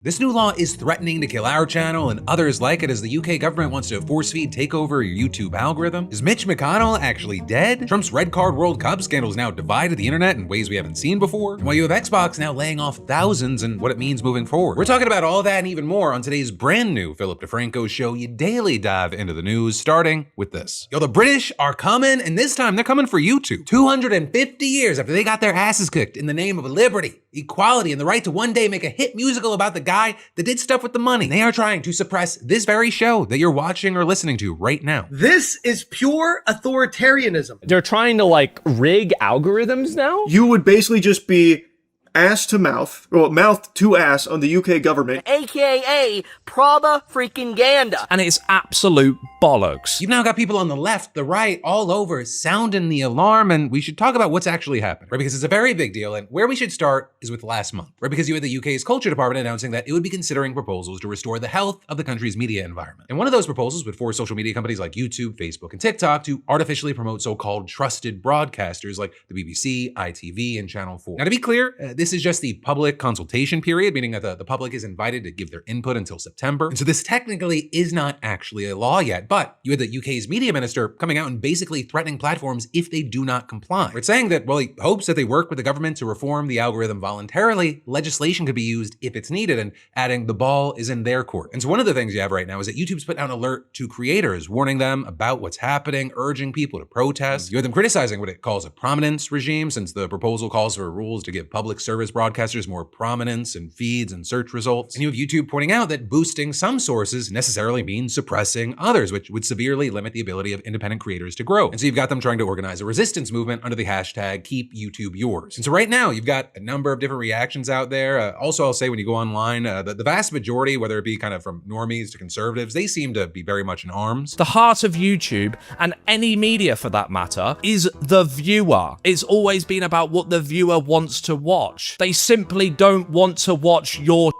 This new law is threatening to kill our channel and others like it as the UK government wants to force-feed take over your YouTube algorithm. Is Mitch McConnell actually dead? Trump's red card World Cup scandal has now divided the internet in ways we haven't seen before. And while you have Xbox now laying off thousands and what it means moving forward. We're talking about all that and even more on today's brand new Philip DeFranco show. You daily dive into the news, starting with this. Yo, the British are coming, and this time they're coming for YouTube. 250 years after they got their asses kicked in the name of liberty, equality, and the right to one day make a hit musical about the guy that did stuff with the money. They are trying to suppress this very show that you're watching or listening to right now. This is pure authoritarianism. They're trying to rig algorithms now? You would basically just be ass to mouth, well, mouth to ass on the UK government. AKA propaganda. And it's absolute bollocks. You've now got people on the left, the right, all over sounding the alarm, and we should talk about what's actually happened, right? Because it's a very big deal, and where we should start is with last month, right? Because you had the UK's culture department announcing that it would be considering proposals to restore the health of the country's media environment. And one of those proposals would force social media companies like YouTube, Facebook, and TikTok to artificially promote so-called trusted broadcasters like the BBC, ITV, and Channel 4. Now, to be clear, this is just the public consultation period, meaning that the public is invited to give their input until September. And so this technically is not actually a law yet, but you had the UK's media minister coming out and basically threatening platforms if they do not comply. It's saying that, well, he hopes that they work with the government to reform the algorithm voluntarily. Legislation could be used if it's needed, and adding the ball is in their court. And so one of the things you have right now is that YouTube's put out an alert to creators, warning them about what's happening, urging people to protest. You have them criticizing what it calls a prominence regime, since the proposal calls for rules to give public service broadcasters more prominence in feeds and search results. And you have YouTube pointing out that boosting some sources necessarily means suppressing others, which would severely limit the ability of independent creators to grow. And so you've got them trying to organize a resistance movement under the hashtag Keep YouTube Yours. And so right now you've got a number of different reactions out there. Also, I'll say when you go online, the vast majority, whether it be kind of from normies to conservatives, they seem to be very much in arms. The heart of YouTube, and any media for that matter, is the viewer. It's always been about what the viewer wants to watch. They simply don't want to watch your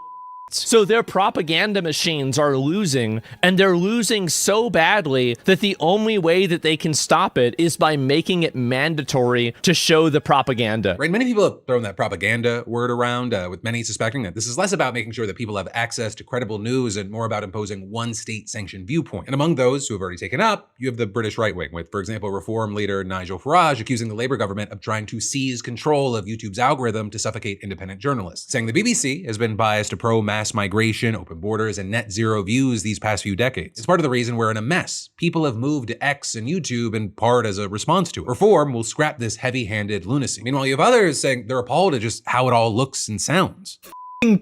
So their propaganda machines are losing, and they're losing so badly that the only way that they can stop it is by making it mandatory to show the propaganda. Right, many people have thrown that propaganda word around, with many suspecting that this is less about making sure that people have access to credible news and more about imposing one state-sanctioned viewpoint. And among those who have already taken up, you have the British right wing, with, for example, Reform leader Nigel Farage accusing the Labour government of trying to seize control of YouTube's algorithm to suffocate independent journalists, saying the BBC has been biased to pro-mass migration, open borders, and net zero views these past few decades. It's part of the reason we're in a mess. People have moved to X and YouTube in part as a response to it. Reform will scrap this heavy-handed lunacy. Meanwhile, you have others saying they're appalled at just how it all looks and sounds.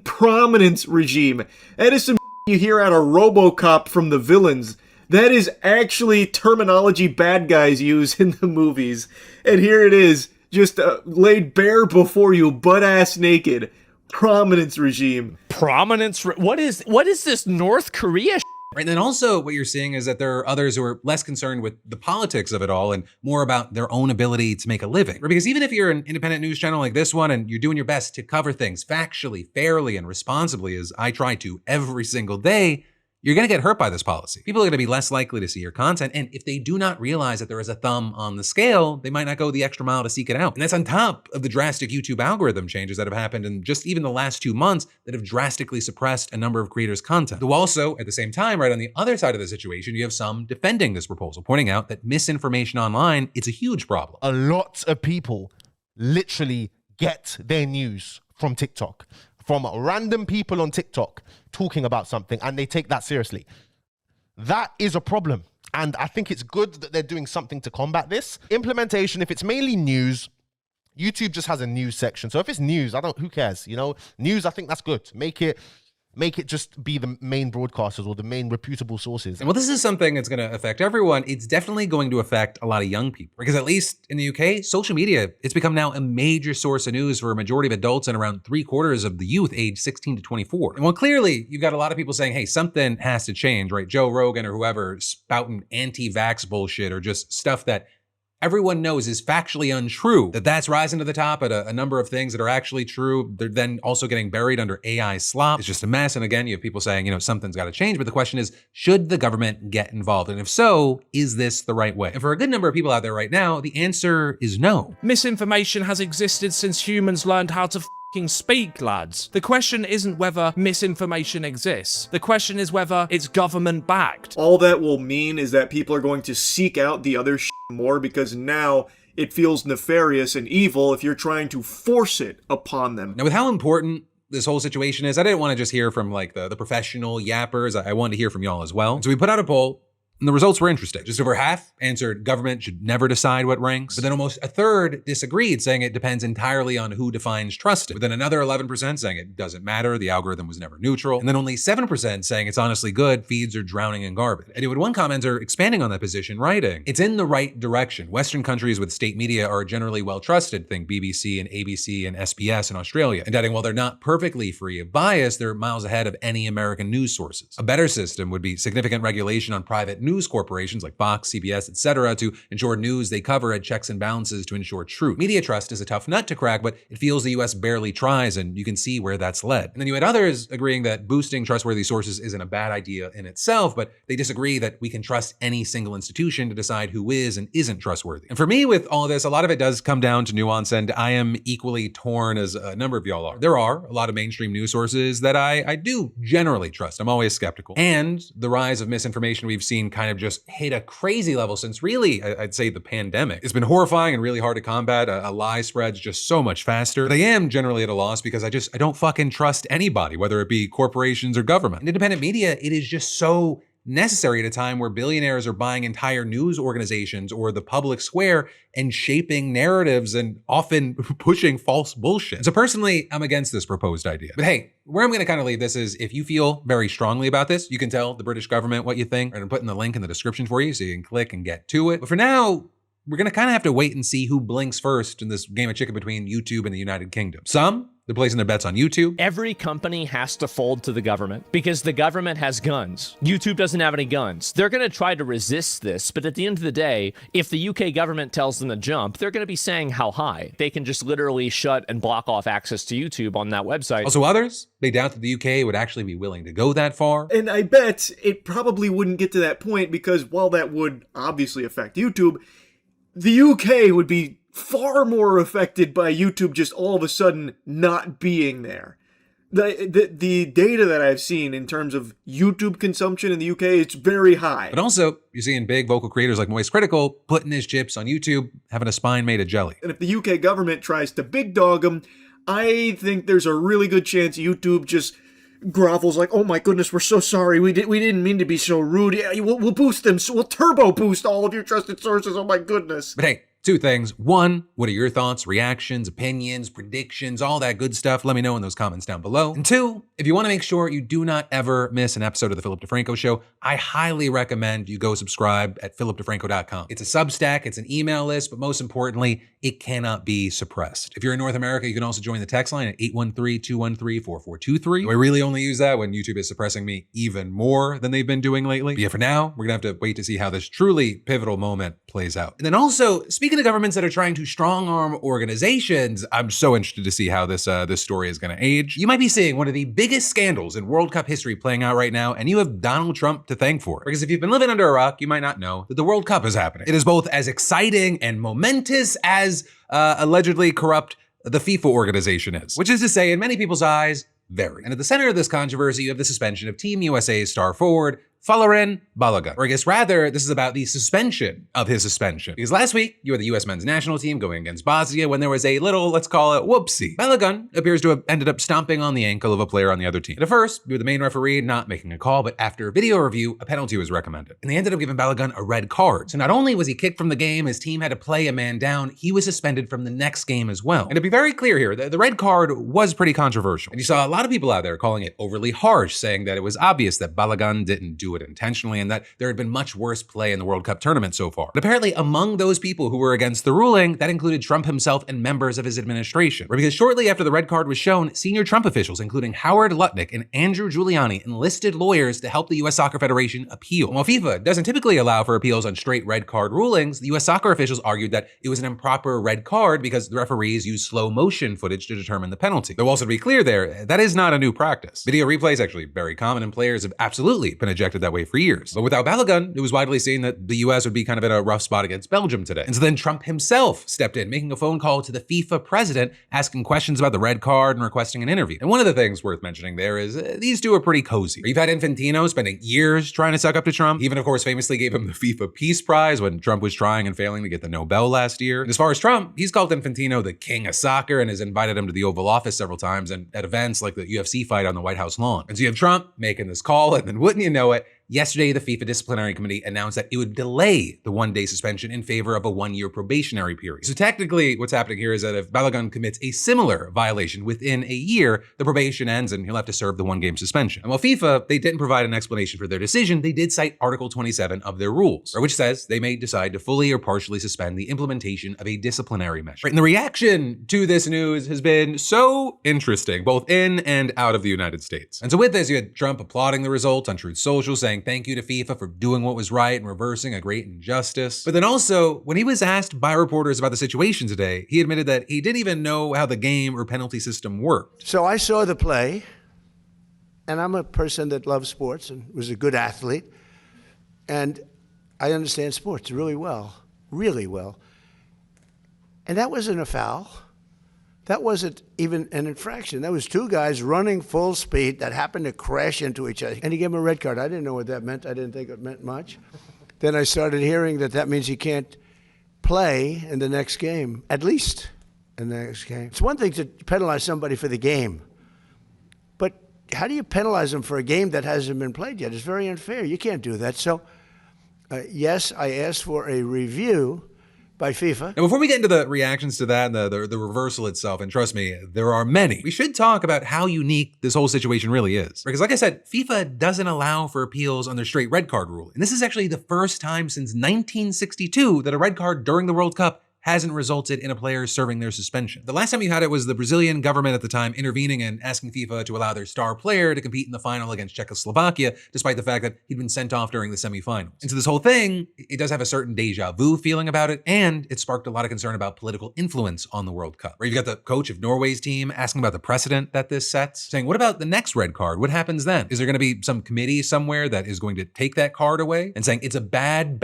Prominence regime. That is some you hear out of RoboCop from the villains. That is actually terminology bad guys use in the movies. And here it is, just laid bare before you, butt-ass naked. Prominence regime. Prominence? What is this North Korea shit? Right, and then also what you're seeing is that there are others who are less concerned with the politics of it all and more about their own ability to make a living. Because even if you're an independent news channel like this one and you're doing your best to cover things factually, fairly, and responsibly, as I try to every single day, you're gonna get hurt by this policy. People are gonna be less likely to see your content, and if they do not realize that there is a thumb on the scale, they might not go the extra mile to seek it out. And that's on top of the drastic YouTube algorithm changes that have happened in just even the last 2 months that have drastically suppressed a number of creators' content. Though also, at the same time, right on the other side of the situation, you have some defending this proposal, pointing out that misinformation online, it's a huge problem. A lot of people literally get their news from TikTok, from random people on TikTok talking about something, and they take that seriously. That is a problem. And I think it's good that they're doing something to combat this. Implementation, if it's mainly news, YouTube just has a news section. So if it's news, who cares? You know, news, I think that's good. Make it just be the main broadcasters or the main reputable sources. And while this is something that's going to affect everyone, it's definitely going to affect a lot of young people. Because at least in the UK, social media, it's become now a major source of news for a majority of adults and around 3/4 of the youth aged 16 to 24. And while clearly you've got a lot of people saying, hey, something has to change, right? Joe Rogan or whoever spouting anti-vax bullshit or just stuff that everyone knows is factually untrue, that's rising to the top at a number of things that are actually true. They're then also getting buried under AI slop. It's just a mess. And again, you have people saying, you know, something's got to change. But the question is, should the government get involved? And if so, is this the right way? And for a good number of people out there right now, the answer is no. Misinformation has existed since humans learned how to speak, lads. The question isn't whether misinformation exists. The question is whether it's government backed. All that will mean is that people are going to seek out the other more because now it feels nefarious and evil if you're trying to force it upon them. Now, with how important this whole situation is, I didn't want to just hear from like the professional yappers. I wanted to hear from y'all as well. So we put out a poll, and the results were interesting. Just over half answered government should never decide what ranks, but then almost a third disagreed, saying it depends entirely on who defines trusted. But then another 11% saying it doesn't matter, the algorithm was never neutral. And then only 7% saying it's honestly good, feeds are drowning in garbage. And with one commenter expanding on that position, writing, it's in the right direction. Western countries with state media are generally well trusted, think BBC and ABC and SBS in Australia. And adding, while they're not perfectly free of bias, they're miles ahead of any American news sources. A better system would be significant regulation on private news corporations like Fox, CBS, etc., to ensure news they cover had checks and balances to ensure truth. Media trust is a tough nut to crack, but it feels the US barely tries, and you can see where that's led. And then you had others agreeing that boosting trustworthy sources isn't a bad idea in itself, but they disagree that we can trust any single institution to decide who is and isn't trustworthy. And for me, with all of this, a lot of it does come down to nuance, and I am equally torn as a number of y'all are. There are a lot of mainstream news sources that I do generally trust. I'm always skeptical. And the rise of misinformation we've seen kind of just hit a crazy level since really, I'd say, the pandemic. It's been horrifying and really hard to combat. A lie spreads just so much faster. But I am generally at a loss because I don't fucking trust anybody, whether it be corporations or government. In independent media, it is just so necessary at a time where billionaires are buying entire news organizations or the public square and shaping narratives and often pushing false bullshit. So personally, I'm against this proposed idea. But hey, where I'm going to kind of leave this is if you feel very strongly about this, you can tell the British government what you think. I'm putting the link in the description for you so you can click and get to it. But for now, we're going to kind of have to wait and see who blinks first in this game of chicken between YouTube and the United Kingdom. Some, they're placing their bets on YouTube. Every company has to fold to the government because the government has guns. YouTube doesn't have any guns. They're going to try to resist this, but at the end of the day, if the UK government tells them to jump, they're going to be saying how high. They can just literally shut and block off access to YouTube on that website. Also others, they doubt that the UK would actually be willing to go that far. And I bet it probably wouldn't get to that point because while that would obviously affect YouTube, the UK would be far more affected by YouTube just all of a sudden not being there. The data that I've seen in terms of YouTube consumption in the UK, it's very high. But also, you're seeing big vocal creators like Moistcritikal putting his chips on YouTube, having a spine made of jelly. And if the UK government tries to big dog them, I think there's a really good chance YouTube just grovels like, oh my goodness, we're so sorry. We didn't mean to be so rude. Yeah, we'll boost them. So we'll turbo boost all of your trusted sources. Oh my goodness. But hey, two things. One, what are your thoughts, reactions, opinions, predictions, all that good stuff? Let me know in those comments down below. And two, if you want to make sure you do not ever miss an episode of The Philip DeFranco Show, I highly recommend you go subscribe at philipdefranco.com. It's a Substack, it's an email list, but most importantly, it cannot be suppressed. If you're in North America, you can also join the text line at 813-213-4423. I really only use that when YouTube is suppressing me even more than they've been doing lately. But yeah, for now, we're gonna have to wait to see how this truly pivotal moment plays out. And then also, speaking of governments that are trying to strong-arm organizations, I'm so interested to see how this story is gonna age. You might be seeing one of the biggest scandals in World Cup history playing out right now, and you have Donald Trump to thank for it. Because if you've been living under a rock, you might not know that the World Cup is happening. It is both as exciting and momentous as allegedly corrupt the FIFA organization is, which is to say, in many people's eyes, very. And at the center of this controversy, you have the suspension of Team USA's star forward, Balogun. Or I guess rather, this is about the suspension of his suspension. Because last week, you had the US men's national team going against Bosnia when there was a little, let's call it, whoopsie. Balogun appears to have ended up stomping on the ankle of a player on the other team. And at first, you were the main referee not making a call, but after a video review, a penalty was recommended. And they ended up giving Balogun a red card. So not only was he kicked from the game, his team had to play a man down, he was suspended from the next game as well. And to be very clear here, the red card was pretty controversial. And you saw a lot of people out there calling it overly harsh, saying that it was obvious that Balogun didn't do it intentionally and that there had been much worse play in the World Cup tournament so far. But apparently among those people who were against the ruling, that included Trump himself and members of his administration. Because shortly after the red card was shown, senior Trump officials, including Howard Lutnick and Andrew Giuliani, enlisted lawyers to help the US Soccer Federation appeal. And while FIFA doesn't typically allow for appeals on straight red card rulings, the US soccer officials argued that it was an improper red card because the referees used slow motion footage to determine the penalty. Though also to be clear there, that is not a new practice. Video replay is actually very common and players have absolutely been ejected acted that way for years. But without Balogun, it was widely seen that the US would be kind of in a rough spot against Belgium today. And so then Trump himself stepped in, making a phone call to the FIFA president, asking questions about the red card and requesting an interview. And one of the things worth mentioning there is these two are pretty cozy. You've had Infantino spending years trying to suck up to Trump. He even, of course, famously gave him the FIFA Peace Prize when Trump was trying and failing to get the Nobel last year. And as far as Trump, he's called Infantino the king of soccer and has invited him to the Oval Office several times and at events like the UFC fight on the White House lawn. And so you have Trump making this call, and then wouldn't you know it, yesterday, the FIFA Disciplinary Committee announced that it would delay the one-day suspension in favor of a one-year probationary period. So technically, what's happening here is that if Balogun commits a similar violation within a year, the probation ends and he'll have to serve the one-game suspension. And while FIFA, they didn't provide an explanation for their decision, they did cite Article 27 of their rules, which says they may decide to fully or partially suspend the implementation of a disciplinary measure. Right, and the reaction to this news has been so interesting, both in and out of the United States. And so with this, you had Trump applauding the result on Truth Social, saying thank you to FIFA for doing what was right and reversing a great injustice. But then also, when he was asked by reporters about the situation today, he admitted that he didn't even know how the game or penalty system worked. So I saw the play, and I'm a person that loves sports and was a good athlete, and I understand sports really well, really well. And that wasn't a foul. That wasn't even an infraction. That was two guys running full speed that happened to crash into each other. And he gave him a red card. I didn't know what that meant. I didn't think it meant much. Then I started hearing that means he can't play in the next game, at least in the next game. It's one thing to penalize somebody for the game, but how do you penalize them for a game that hasn't been played yet? It's very unfair. You can't do that. So, yes, I asked for a review by FIFA. Now, before we get into the reactions to that and the reversal itself, and trust me, there are many, we should talk about how unique this whole situation really is. Because like I said, FIFA doesn't allow for appeals on their straight red card rule. And this is actually the first time since 1962 that a red card during the World Cup hasn't resulted in a player serving their suspension. The last time you had it was the Brazilian government at the time intervening and asking FIFA to allow their star player to compete in the final against Czechoslovakia, despite the fact that he'd been sent off during the semifinals. And so this whole thing, it does have a certain deja vu feeling about it, and it sparked a lot of concern about political influence on the World Cup. Where you've got the coach of Norway's team asking about the precedent that this sets, saying, what about the next red card? What happens then? Is there going to be some committee somewhere that is going to take that card away? And saying it's a bad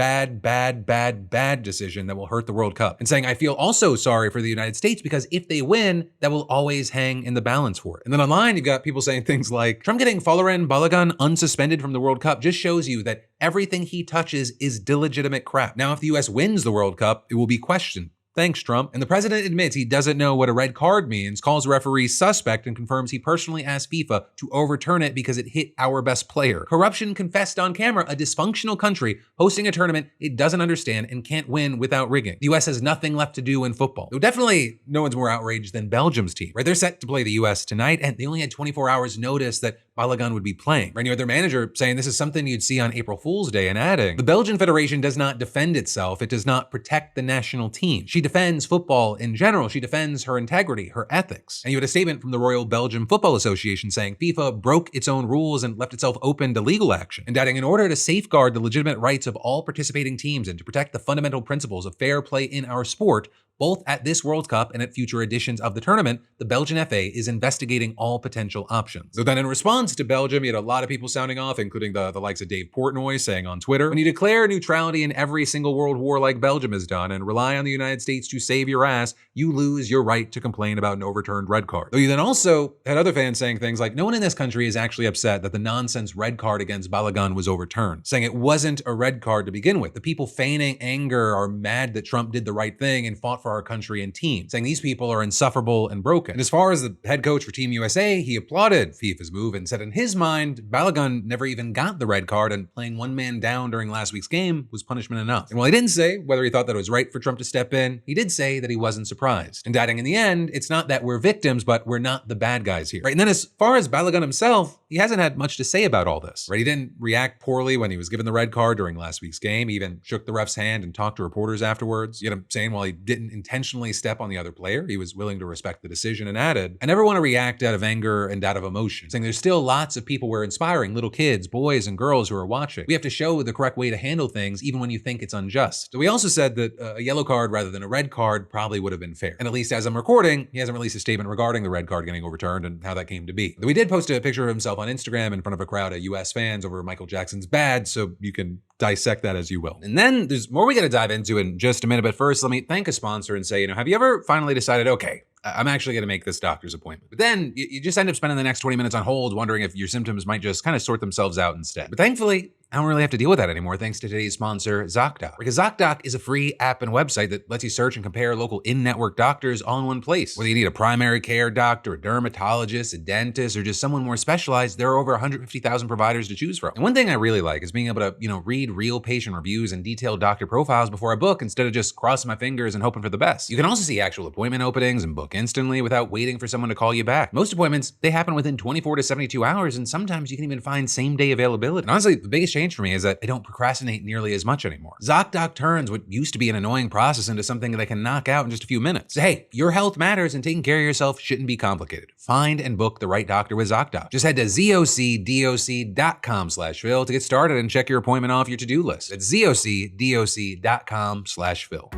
decision that will hurt the World Cup. And saying, I feel also sorry for the United States because if they win, that will always hang in the balance for it. And then online, you've got people saying things like, Trump getting Folarin Balogun unsuspended from the World Cup just shows you that everything he touches is illegitimate crap. Now, if the US wins the World Cup, it will be questioned. Thanks, Trump. And the president admits he doesn't know what a red card means, calls referees suspect, and confirms he personally asked FIFA to overturn it because it hit our best player. Corruption confessed on camera, a dysfunctional country hosting a tournament it doesn't understand and can't win without rigging. The US has nothing left to do in football. Though definitely no one's more outraged than Belgium's team, right? They're set to play the US tonight, and they only had 24 hours notice that Balogun would be playing. Right? You had their manager saying this is something you'd see on April Fool's Day and adding, the Belgian Federation does not defend itself. It does not protect the national team. She defends football in general. She defends her integrity, her ethics. And you had a statement from the Royal Belgian Football Association saying FIFA broke its own rules and left itself open to legal action. And adding, in order to safeguard the legitimate rights of all participating teams and to protect the fundamental principles of fair play in our sport, both at this World Cup and at future editions of the tournament, the Belgian FA is investigating all potential options. So then in response to Belgium, you had a lot of people sounding off, including the likes of Dave Portnoy saying on Twitter, when you declare neutrality in every single world war like Belgium has done and rely on the United States to save your ass, you lose your right to complain about an overturned red card. Though you then also had other fans saying things like, no one in this country is actually upset that the nonsense red card against Balogun was overturned, saying it wasn't a red card to begin with. The people feigning anger are mad that Trump did the right thing and fought for our country and team, saying these people are insufferable and broken. And as far as the head coach for Team USA, he applauded FIFA's move and said in his mind, Balogun never even got the red card and playing one man down during last week's game was punishment enough. And while he didn't say whether he thought that it was right for Trump to step in, he did say that he wasn't surprised. And adding in the end, it's not that we're victims, but we're not the bad guys here. Right? And then as far as Balogun himself, he hasn't had much to say about all this. Right? He didn't react poorly when he was given the red card during last week's game. He even shook the ref's hand and talked to reporters afterwards. You had him saying while he didn't intentionally step on the other player. He was willing to respect the decision and added, "I never want to react out of anger and out of emotion," saying there's still lots of people we're inspiring, little kids, boys, and girls who are watching. We have to show the correct way to handle things even when you think it's unjust. So we also said that a yellow card rather than a red card probably would have been fair. And at least as I'm recording, he hasn't released a statement regarding the red card getting overturned and how that came to be. We did post a picture of himself on Instagram in front of a crowd of US fans over Michael Jackson's Bad, so you can dissect that as you will. And then there's more we got to dive into in just a minute, but first let me thank a sponsor and say, have you ever finally decided, okay, I'm actually going to make this doctor's appointment. But then you just end up spending the next 20 minutes on hold wondering if your symptoms might just kind of sort themselves out instead. But thankfully, I don't really have to deal with that anymore thanks to today's sponsor, ZocDoc. Because ZocDoc is a free app and website that lets you search and compare local in-network doctors all in one place. Whether you need a primary care doctor, a dermatologist, a dentist, or just someone more specialized, there are over 150,000 providers to choose from. And one thing I really like is being able to, read real patient reviews and detailed doctor profiles before I book instead of just crossing my fingers and hoping for the best. You can also see actual appointment openings and book instantly without waiting for someone to call you back. Most appointments, they happen within 24 to 72 hours, and sometimes you can even find same-day availability. And honestly, the biggest change for me is that I don't procrastinate nearly as much anymore. ZocDoc turns what used to be an annoying process into something that I can knock out in just a few minutes. So hey, your health matters and taking care of yourself shouldn't be complicated. Find and book the right doctor with ZocDoc. Just head to ZocDoc.com/Phil to get started and check your appointment off your to-do list. That's ZocDoc.com/Phil.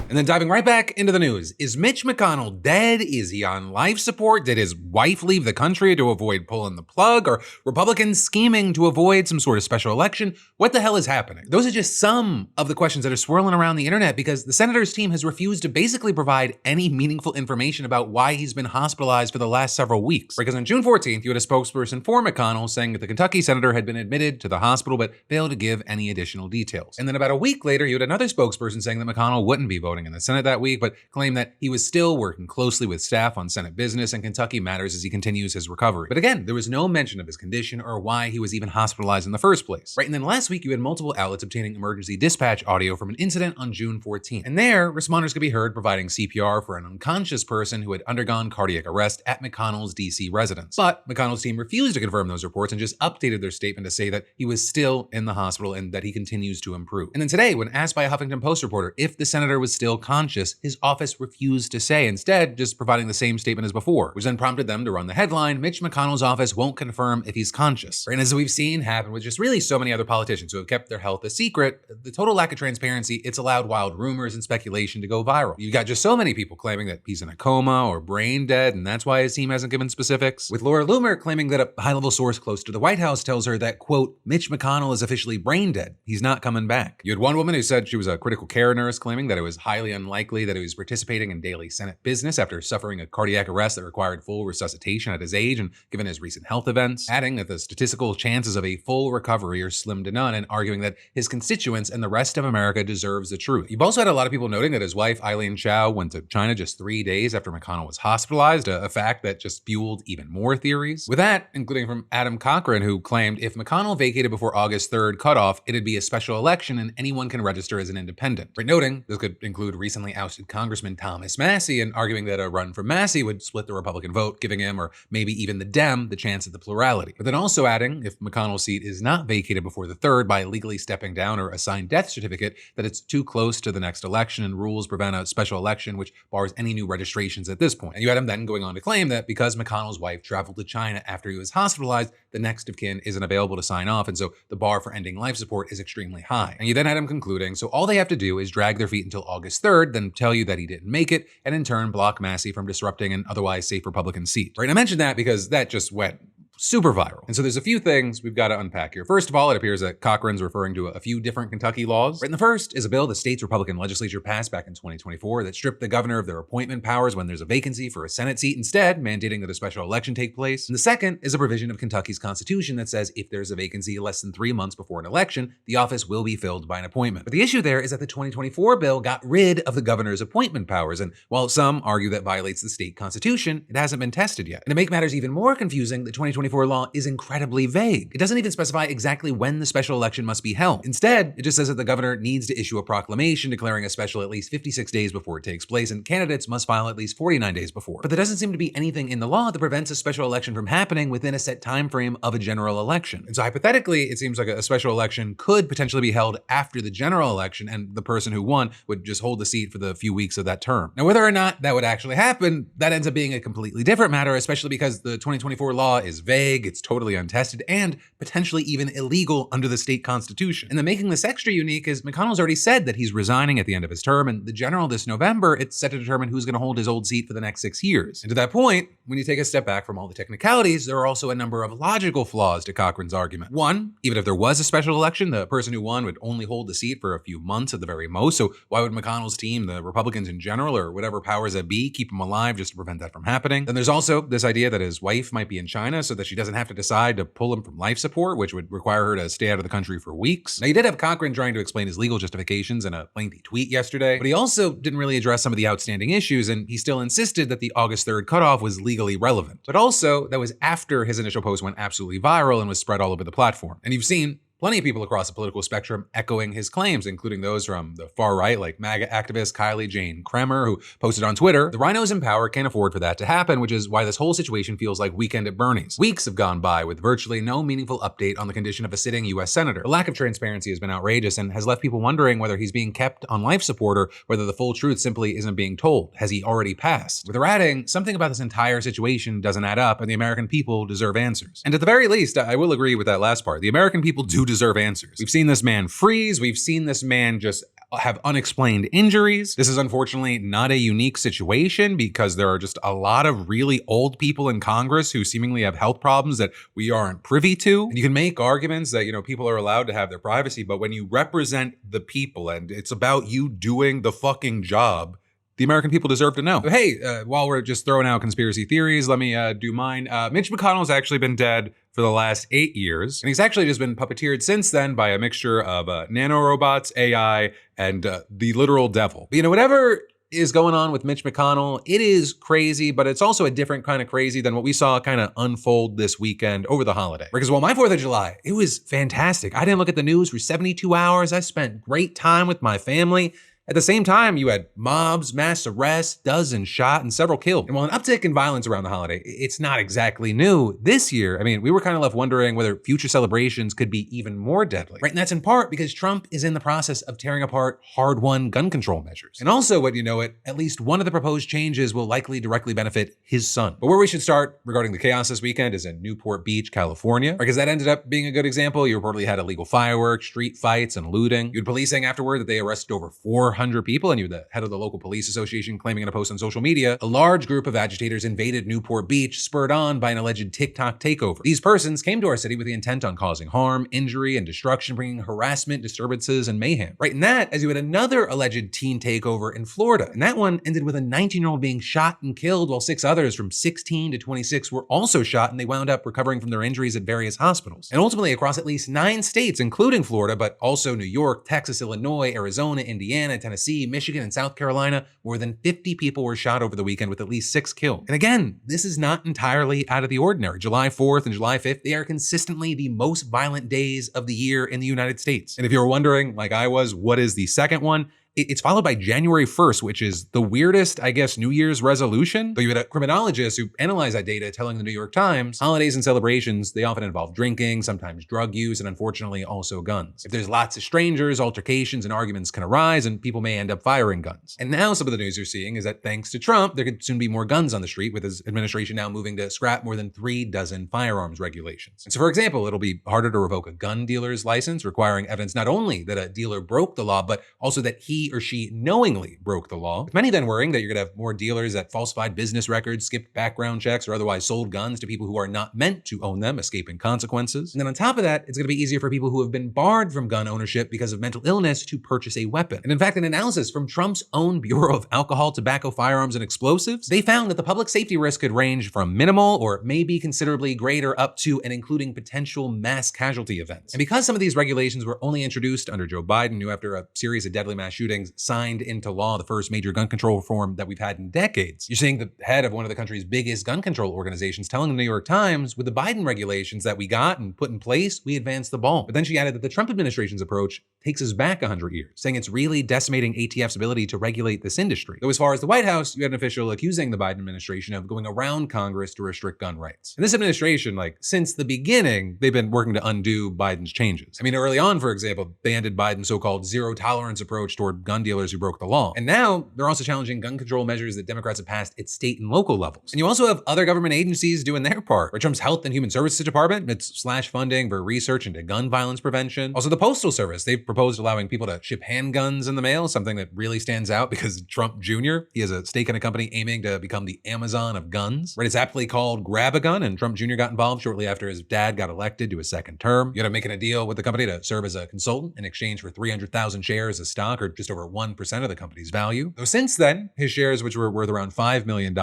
And then diving right back into the news. Is Mitch McConnell dead? Is he on life support? Did his wife leave the country to avoid pulling the plug? Are Republicans scheming to avoid some sort of special election? What the hell is happening? Those are just some of the questions that are swirling around the internet because the senator's team has refused to basically provide any meaningful information about why he's been hospitalized for the last several weeks. Because on June 14th, you had a spokesperson for McConnell saying that the Kentucky senator had been admitted to the hospital but failed to give any additional details. And then about a week later, you had another spokesperson saying that McConnell wouldn't be voting in the Senate that week, but claimed that he was still working closely with staff on Senate business and Kentucky matters as he continues his recovery. But again, there was no mention of his condition or why he was even hospitalized in the first place. Right, and then last week you had multiple outlets obtaining emergency dispatch audio from an incident on June 14th. And there, responders could be heard providing CPR for an unconscious person who had undergone cardiac arrest at McConnell's DC residence. But McConnell's team refused to confirm those reports and just updated their statement to say that he was still in the hospital and that he continues to improve. And then today, when asked by a Huffington Post reporter if the senator was still conscious, his office refused to say, instead just providing the same statement as before, which then prompted them to run the headline, Mitch McConnell's office won't confirm if he's conscious. And as we've seen happen with just really so many other politicians who have kept their health a secret, the total lack of transparency, it's allowed wild rumors and speculation to go viral. You've got just so many people claiming that he's in a coma or brain dead, and that's why his team hasn't given specifics. With Laura Loomer claiming that a high-level source close to the White House tells her that, quote, Mitch McConnell is officially brain dead. He's not coming back. You had one woman who said she was a critical care nurse claiming that it was highly unlikely that he was participating in daily Senate business after suffering a cardiac arrest that required full resuscitation at his age and given his recent health events, adding that the statistical chances of a full recovery are slim to none and arguing that his constituents and the rest of America deserves the truth. You've also had a lot of people noting that his wife, Eileen Chao, went to China just 3 days after McConnell was hospitalized, a fact that just fueled even more theories. With that, including from Adam Cochran, who claimed if McConnell vacated before August 3rd cutoff, it'd be a special election and anyone can register as an independent. Right, noting this could include recently ousted Congressman Thomas Massie and arguing that a run from Massie would split the Republican vote, giving him, or maybe even the Dem, the chance at the plurality. But then also adding, if McConnell's seat is not vacated before the 3rd by legally stepping down or a signed death certificate, that it's too close to the next election and rules prevent a special election which bars any new registrations at this point. And you had him then going on to claim that because McConnell's wife traveled to China after he was hospitalized, the next of kin isn't available to sign off, and so the bar for ending life support is extremely high. And you then had him concluding, so all they have to do is drag their feet until August 3rd, then tell you that he didn't make it, and in turn block Massie from disrupting an otherwise safe Republican seat. Right, and I mentioned that because that just went super viral. And so there's a few things we've got to unpack here. First of all, it appears that Cochran's referring to a few different Kentucky laws. Right, and the first is a bill the state's Republican legislature passed back in 2024 that stripped the governor of their appointment powers when there's a vacancy for a Senate seat, instead mandating that a special election take place. And the second is a provision of Kentucky's constitution that says if there's a vacancy less than 3 months before an election, the office will be filled by an appointment. But the issue there is that the 2024 bill got rid of the governor's appointment powers, and while some argue that violates the state constitution, it hasn't been tested yet. And to make matters even more confusing, the 2024 2024 law is incredibly vague. It doesn't even specify exactly when the special election must be held. Instead, it just says that the governor needs to issue a proclamation declaring a special at least 56 days before it takes place, and candidates must file at least 49 days before. But there doesn't seem to be anything in the law that prevents a special election from happening within a set time frame of a general election. And so hypothetically, it seems like a special election could potentially be held after the general election, and the person who won would just hold the seat for the few weeks of that term. Now, whether or not that would actually happen, that ends up being a completely different matter, especially because the 2024 law is vague, it's totally untested, and potentially even illegal under the state constitution. And then making this extra unique is McConnell's already said that he's resigning at the end of his term, and the general this November, it's set to determine who's going to hold his old seat for the next 6 years. And to that point, when you take a step back from all the technicalities, there are also a number of logical flaws to Cochran's argument. One, even if there was a special election, the person who won would only hold the seat for a few months at the very most, so why would McConnell's team, the Republicans in general, or whatever powers that be, keep him alive just to prevent that from happening? Then there's also this idea that his wife might be in China so that she doesn't have to decide to pull him from life support, which would require her to stay out of the country for weeks. Now, you did have Cochran trying to explain his legal justifications in a lengthy tweet yesterday, but he also didn't really address some of the outstanding issues, and he still insisted that the August 3rd cutoff was legally relevant. But also, that was after his initial post went absolutely viral and was spread all over the platform. And you've seen plenty of people across the political spectrum echoing his claims, including those from the far right, like MAGA activist Kylie Jane Kremer, who posted on Twitter, "The rhinos in power can't afford for that to happen, which is why this whole situation feels like Weekend at Bernie's. Weeks have gone by with virtually no meaningful update on the condition of a sitting U.S. senator. The lack of transparency has been outrageous and has left people wondering whether he's being kept on life support or whether the full truth simply isn't being told. Has he already passed?" With her adding, "Something about this entire situation doesn't add up, and the American people deserve answers." And at the very least, I will agree with that last part. The American people do deserve answers. We've seen this man freeze. We've seen this man just have unexplained injuries. This is unfortunately not a unique situation because there are just a lot of really old people in Congress who seemingly have health problems that we aren't privy to. And you can make arguments that, people are allowed to have their privacy, but when you represent the people and it's about you doing the fucking job, the American people deserve to know. Hey, while we're just throwing out conspiracy theories, let me do mine. Mitch McConnell's actually been dead for the last 8 years, and he's actually just been puppeteered since then by a mixture of nanorobots, AI, and the literal devil. But, whatever is going on with Mitch McConnell, it is crazy, but it's also a different kind of crazy than what we saw kind of unfold this weekend over the holiday. Because my 4th of July, it was fantastic. I didn't look at the news for 72 hours. I spent great time with my family. At the same time, you had mobs, mass arrests, dozens shot, and several killed. And while an uptick in violence around the holiday, it's not exactly new. This year, we were kind of left wondering whether future celebrations could be even more deadly. Right? And that's in part because Trump is in the process of tearing apart hard-won gun control measures. And also, whether you know it, at least one of the proposed changes will likely directly benefit his son. But where we should start regarding the chaos this weekend is in Newport Beach, California, because that ended up being a good example. You reportedly had illegal fireworks, street fights, and looting. You had police saying afterward that they arrested over 400 people, and you were the head of the local police association claiming in a post on social media, a large group of agitators invaded Newport Beach, spurred on by an alleged TikTok takeover. These persons came to our city with the intent on causing harm, injury, and destruction, bringing harassment, disturbances, and mayhem. Right, and that, as you had another alleged teen takeover in Florida, and that one ended with a 19-year-old being shot and killed, while 6 others from 16 to 26 were also shot, and they wound up recovering from their injuries at various hospitals. And ultimately, across at least 9 states, including Florida, but also New York, Texas, Illinois, Arizona, Indiana, Tennessee, Michigan, and South Carolina, more than 50 people were shot over the weekend with at least 6 killed. And again, this is not entirely out of the ordinary. July 4th and July 5th, they are consistently the most violent days of the year in the United States. And if you were wondering, like I was, what is the second one? It's followed by January 1st, which is the weirdest, New Year's resolution. But you had a criminologist who analyzed that data telling the New York Times, holidays and celebrations, they often involve drinking, sometimes drug use, and unfortunately also guns. If there's lots of strangers, altercations and arguments can arise, and people may end up firing guns. And now some of the news you're seeing is that thanks to Trump, there could soon be more guns on the street, with his administration now moving to scrap more than 3 dozen firearms regulations. And so, for example, it'll be harder to revoke a gun dealer's license, requiring evidence not only that a dealer broke the law, but also that he or she knowingly broke the law. With many then worrying that you're gonna have more dealers that falsified business records, skipped background checks, or otherwise sold guns to people who are not meant to own them, escaping consequences. And then on top of that, it's gonna be easier for people who have been barred from gun ownership because of mental illness to purchase a weapon. And in fact, an analysis from Trump's own Bureau of Alcohol, Tobacco, Firearms, and Explosives, they found that the public safety risk could range from minimal or maybe considerably greater up to and including potential mass casualty events. And because some of these regulations were only introduced under Joe Biden, who after a series of deadly mass shootings things signed into law, the first major gun control reform that we've had in decades. You're seeing the head of one of the country's biggest gun control organizations telling the New York Times, with the Biden regulations that we got and put in place, we advanced the ball. But then she added that the Trump administration's approach takes us back 100 years, saying it's really decimating ATF's ability to regulate this industry. Though as far as the White House, you had an official accusing the Biden administration of going around Congress to restrict gun rights. And this administration, like, since the beginning, they've been working to undo Biden's changes. I mean, early on, for example, they ended Biden's so-called zero tolerance approach toward gun dealers who broke the law. And now they're also challenging gun control measures that Democrats have passed at state and local levels. And you also have other government agencies doing their part. Where Trump's Health and Human Services Department, it's slashed funding for research into gun violence prevention. Also the Postal Service, they've proposed allowing people to ship handguns in the mail, something that really stands out because Trump Jr., he has a stake in a company aiming to become the Amazon of guns. Right, it's aptly called Grab a Gun, and Trump Jr. got involved shortly after his dad got elected to a second term. You end up making a deal with the company to serve as a consultant in exchange for 300,000 shares of stock, or just over 1% of the company's value. Though since then, his shares, which were worth around $5 million,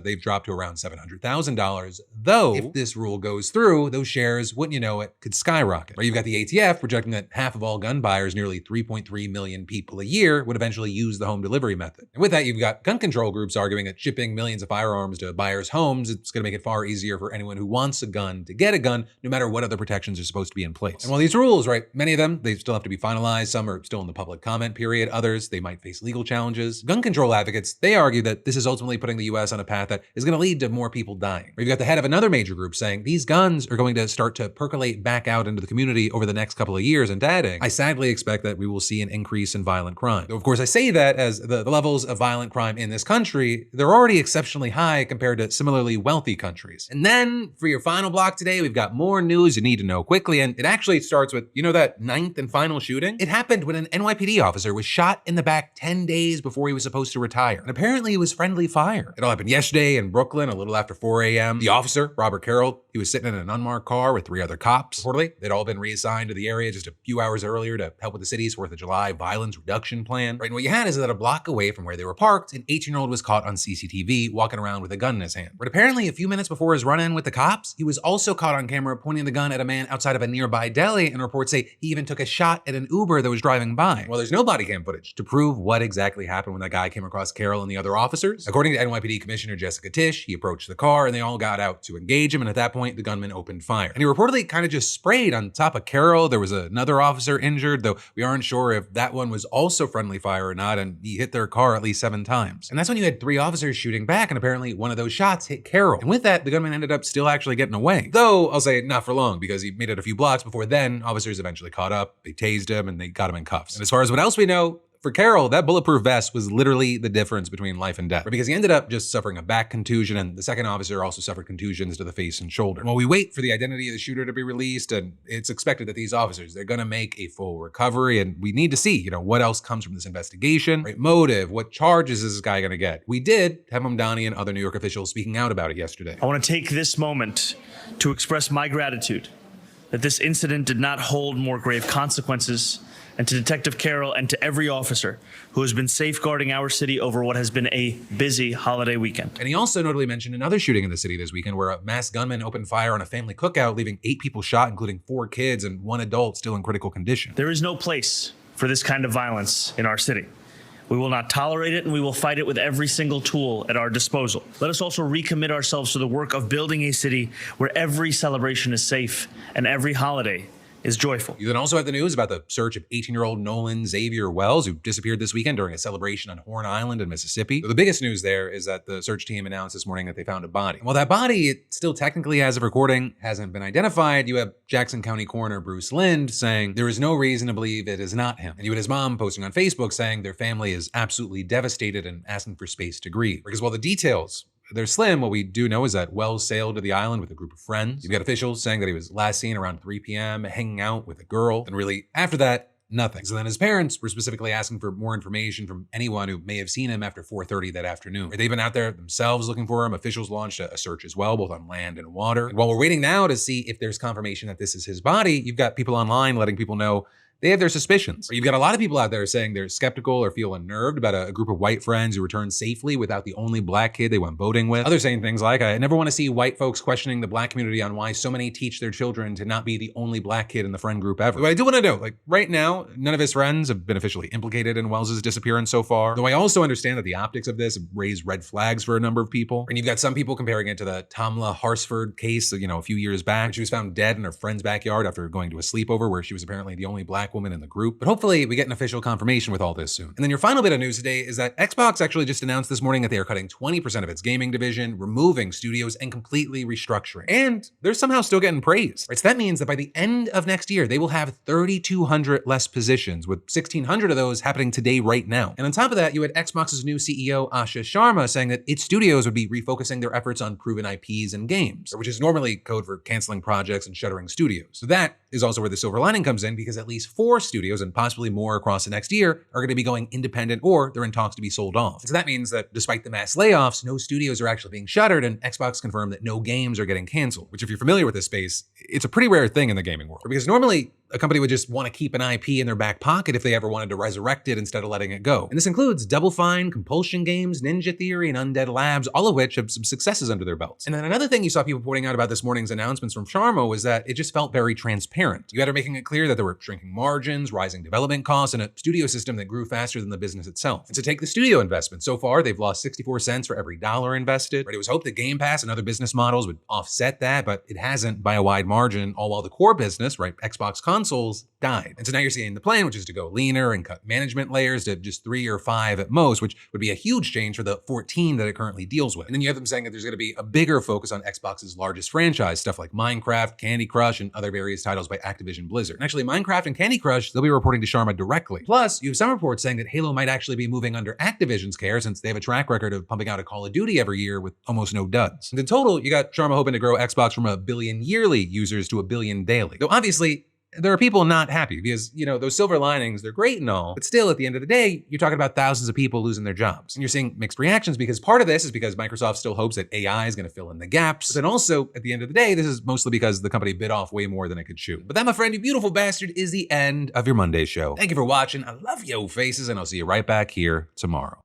they've dropped to around $700,000. Though, if this rule goes through, those shares, wouldn't you know it, could skyrocket. Right, you've got the ATF projecting that half of all gun buyers, nearly 3.3 million people a year, would eventually use the home delivery method. And with that, you've got gun control groups arguing that shipping millions of firearms to buyers' homes, it's going to make it far easier for anyone who wants a gun to get a gun, no matter what other protections are supposed to be in place. And while these rules, right, many of them, they still have to be finalized. Some are still in the public comment period. Others, they might face legal challenges. Gun control advocates, they argue that this is ultimately putting the US on a path that is going to lead to more people dying. You've got the head of another major group saying these guns are going to start to percolate back out into the community over the next couple of years, and adding, I sadly expect that we will see an increase in violent crime. Though of course I say that as the levels of violent crime in this country, they're already exceptionally high compared to similarly wealthy countries. And then for your final block today, we've got more news you need to know quickly, and it actually starts with, you know, that 9th and final shooting? It happened when an NYPD officer was shot in the back 10 days before he was supposed to retire. And apparently it was friendly fire. It all happened yesterday in Brooklyn, a little after 4 a.m. The officer, Robert Carroll, he was sitting in an unmarked car with 3 other cops. Reportedly, they'd all been reassigned to the area just a few hours earlier to help with the city's 4th of July violence reduction plan. Right, and what you had is that a block away from where they were parked, an 18-year-old was caught on CCTV walking around with a gun in his hand. But apparently a few minutes before his run-in with the cops, he was also caught on camera pointing the gun at a man outside of a nearby deli, and reports say he even took a shot at an Uber that was driving by. Well, there's no body cam footage to prove what exactly happened when that guy came across Carroll and the other officers. According to NYPD Commissioner Jessica Tisch, he approached the car and they all got out to engage him, and at that point, the gunman opened fire. And he reportedly kind of just sprayed on top of Carroll. There was another officer injured, though we aren't sure if that one was also friendly fire or not, and he hit their car at least 7 times. And that's when you had 3 officers shooting back, and apparently one of those shots hit Carroll. And with that, the gunman ended up still actually getting away. Though, I'll say not for long, because he made it a few blocks before then, officers eventually caught up, they tased him, and they got him in cuffs. And as far as what else we know, for Carroll, that bulletproof vest was literally the difference between life and death, because he ended up just suffering a back contusion, and the second officer also suffered contusions to the face and shoulder. And while we wait for the identity of the shooter to be released, and it's expected that these officers, they're gonna make a full recovery, and we need to see, what else comes from this investigation, right? Motive, what charges is this guy gonna get? We did have Mamdani and other New York officials speaking out about it yesterday. I want to take this moment to express my gratitude that this incident did not hold more grave consequences, and to Detective Carroll and to every officer who has been safeguarding our city over what has been a busy holiday weekend. And he also notably mentioned another shooting in the city this weekend where a masked gunman opened fire on a family cookout, leaving 8 people shot, including 4 kids and 1 adult still in critical condition. There is no place for this kind of violence in our city. We will not tolerate it, and we will fight it with every single tool at our disposal. Let us also recommit ourselves to the work of building a city where every celebration is safe and every holiday is joyful. You then also have the news about the search of 18-year-old Nolan Xavier Wells, who disappeared this weekend during a celebration on Horn Island in Mississippi. So the biggest news there is that the search team announced this morning that they found a body. And while that body, it still technically, as of recording, hasn't been identified, you have Jackson County Coroner Bruce Lind saying there is no reason to believe it is not him. And you had his mom posting on Facebook saying their family is absolutely devastated and asking for space to grieve. Because while the details, they're slim, what we do know is that Wells sailed to the island with a group of friends. You've got officials saying that he was last seen around 3 p.m. hanging out with a girl, and really, after that, nothing. So then his parents were specifically asking for more information from anyone who may have seen him after 4:30 that afternoon. They've been out there themselves looking for him. Officials launched a search as well, both on land and water. And while we're waiting now to see if there's confirmation that this is his body, you've got people online letting people know they have their suspicions. You've got a lot of people out there saying they're skeptical or feel unnerved about a group of white friends who returned safely without the only black kid they went boating with. Others saying things like, I never want to see white folks questioning the black community on why so many teach their children to not be the only black kid in the friend group ever. But I do want to know, like right now, none of his friends have been officially implicated in Wells's disappearance so far. Though I also understand that the optics of this have raised red flags for a number of people. And you've got some people comparing it to the Tamla Harsford case, a few years back. She was found dead in her friend's backyard after going to a sleepover where she was apparently the only black woman in the group. But hopefully we get an official confirmation with all this soon. And then your final bit of news today is that Xbox actually just announced this morning that they are cutting 20% of its gaming division, removing studios, and completely restructuring. And they're somehow still getting praise. Right? So that means that by the end of next year, they will have 3,200 less positions, with 1,600 of those happening today right now. And on top of that, you had Xbox's new CEO, Asha Sharma, saying that its studios would be refocusing their efforts on proven IPs and games, which is normally code for canceling projects and shuttering studios. So that is also where the silver lining comes in, because at least 4 studios, and possibly more across the next year, are going to be going independent, or they're in talks to be sold off. So that means that despite the mass layoffs, no studios are actually being shuttered, and Xbox confirmed that no games are getting canceled, which if you're familiar with this space, it's a pretty rare thing in the gaming world. Because normally a company would just want to keep an IP in their back pocket if they ever wanted to resurrect it instead of letting it go. And this includes Double Fine, Compulsion Games, Ninja Theory, and Undead Labs, all of which have some successes under their belts. And then another thing you saw people pointing out about this morning's announcements from Sharma was that it just felt very transparent. You had her making it clear that there were shrinking margins, rising development costs, and a studio system that grew faster than the business itself. And to take the studio investment, so far they've lost 64 cents for every dollar invested. Right? It was hoped that Game Pass and other business models would offset that, but it hasn't by a wide margin, all while the core business, right, Xbox consoles, died. And so now you're seeing the plan, which is to go leaner and cut management layers to just 3 or 5 at most, which would be a huge change for the 14 that it currently deals with. And then you have them saying that there's going to be a bigger focus on Xbox's largest franchise, stuff like Minecraft, Candy Crush, and other various titles by Activision Blizzard. And actually, Minecraft and Candy Crush, they'll be reporting to Sharma directly. Plus, you have some reports saying that Halo might actually be moving under Activision's care, since they have a track record of pumping out a Call of Duty every year with almost no duds. And in total, you got Sharma hoping to grow Xbox from 1 billion yearly users to 1 billion daily. Though obviously, there are people not happy because, those silver linings, they're great and all, but still at the end of the day, you're talking about thousands of people losing their jobs. And you're seeing mixed reactions because part of this is because Microsoft still hopes that AI is going to fill in the gaps. But then also, at the end of the day, this is mostly because the company bit off way more than it could chew. But that, my friend, you beautiful bastard, is the end of your Monday show. Thank you for watching. I love yo faces, and I'll see you right back here tomorrow.